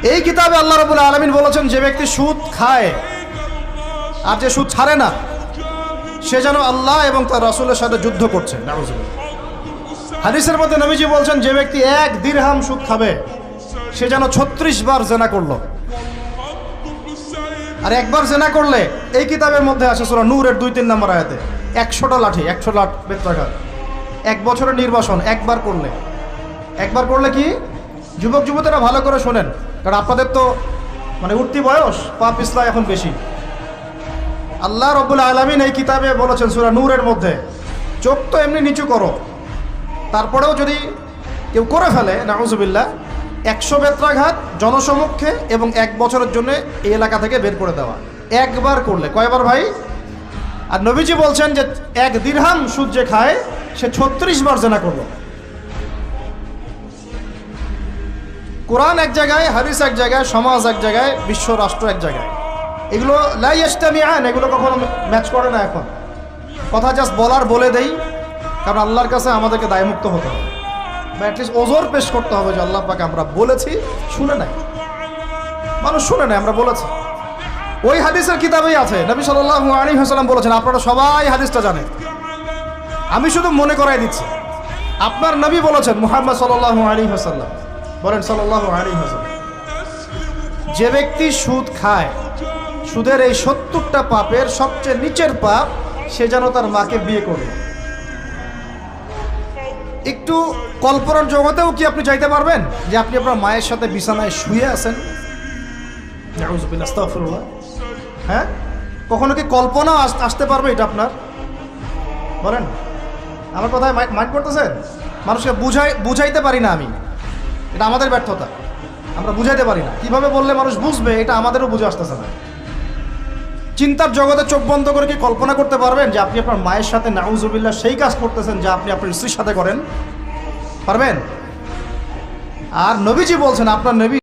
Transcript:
এই কিতাবে আল্লাহ রাব্বুল আলামিন বলেছেন, যে ব্যক্তি সুদ খায় আর যে সুদ ছাড়ে না, সে যেন আল্লাহ এবং তার রাসূলের সাথে যুদ্ধ করছে। নাউযুবিল্লাহ। হাদিসের মধ্যে নবীজি বলছেন, যে ব্যক্তি 1 দিরহাম সুদ খাবে, সে যেন 36 বার জেনা করলো। আর একবার জেনা করলে, এই কিতাবের মধ্যে আছে সূরা নূরের 2-3 নম্বর আয়াতে, 100টা লাঠি, 100 লাখ বেত্রাঘাত, 1 বছরের নির্বাসন। একবার করলে কি? যুবক যুবতীরা ভালো করে শোনেন, কারণ আপনাদের তো উঠতি বয়স, পা পিছলা এখন বেশি। আল্লাহ রাব্বুল আলামিন এই কিতাবে বলেছেন সূরা নূরের মধ্যে, চোখ তো এমনি নিচু করো, তারপরেও যদি কেউ করে ফেলে, নাউযুবিল্লাহ, 100 বেত্রাঘাত জনসমক্ষে এবং 1 বছরের জন্য এই এলাকা থেকে বের করে দেওয়া। একবার করলে। কয়বার ভাই? আর নবীজি বলছেন যে 1 দিরহাম সুদ যে খায়, সে 36 বার জেনা করলো। কোরআন এক জায়গায়, হাদিস এক জায়গায়, সমাজ এক জায়গায়, বিশ্ব রাষ্ট্র এক জায়গায়। এগুলো লা ইয়াজতামিআন, এগুলো কখনো ম্যাচ করে না। এখন কথা জাস্ট বলে দেই, কারণ আল্লাহর কাছে আমাদেরকে দায়মুক্ত হতে হবে, বা অ্যাটলিস্ট ওজোর পেশ করতে হবে যে আল্লাহ পাক আমরা বলেছি, শুনে নাই, মানুষ শুনে নাই, আমরা বলেছি। ওই হাদিসের কিতাবেই আছে, নবী সাল্লাল্লাহু আলাইহি ওয়াসাল্লাম বলেছেন, আপনারা সবাই হাদিসটা জানেন, আমি শুধু মনে করাই দিচ্ছি। আপনার নবী বলেছেন, মুহাম্মদ সাল্লাল্লাহু আলাইহি ওয়াসাল্লাম বলেন, সাল্লাল্লাহু আলাইহি ওয়াসাল্লাম, যে ব্যক্তি সুদ খায়, সুদের এই 70টা পাপের সবচেয়ে নিচের পাপ, সে যেন তার মাকে বিয়ে করবে। একটু কল্পনার জগতেও কি আপনি চাইতে পারবেন যে আপনি আপনার মায়ের সাথে বিছানায় শুয়ে আছেন? নাউযুবিল্লাহ, আস্তাগফিরুল্লাহ। হ্যাঁ, কখনো কি কল্পনা আসতে পারবে এটা আপনার? বলেন, আমার কথায় মাইন্ড করতেছেন? মানুষকে বুঝাইতে পারি না আমি, এটা আমাদের ব্যর্থতা, আমরা বুঝাইতে পারি না। কিভাবে বললে মানুষ বুঝবে, এটা আমাদেরও বুঝে আসতেছে না। চিন্তার জগতে চোখ বন্ধ করে কি কল্পনা করতে পারবেন যে আপনি আপনার মায়ের সাথে নাউযুবিল্লাহ সেই কাজ করতেছেন যা আপনি আপনার স্ত্রীর সাথে করেন? পারবেন? আর নবীজি বলছেন, আপনার নবী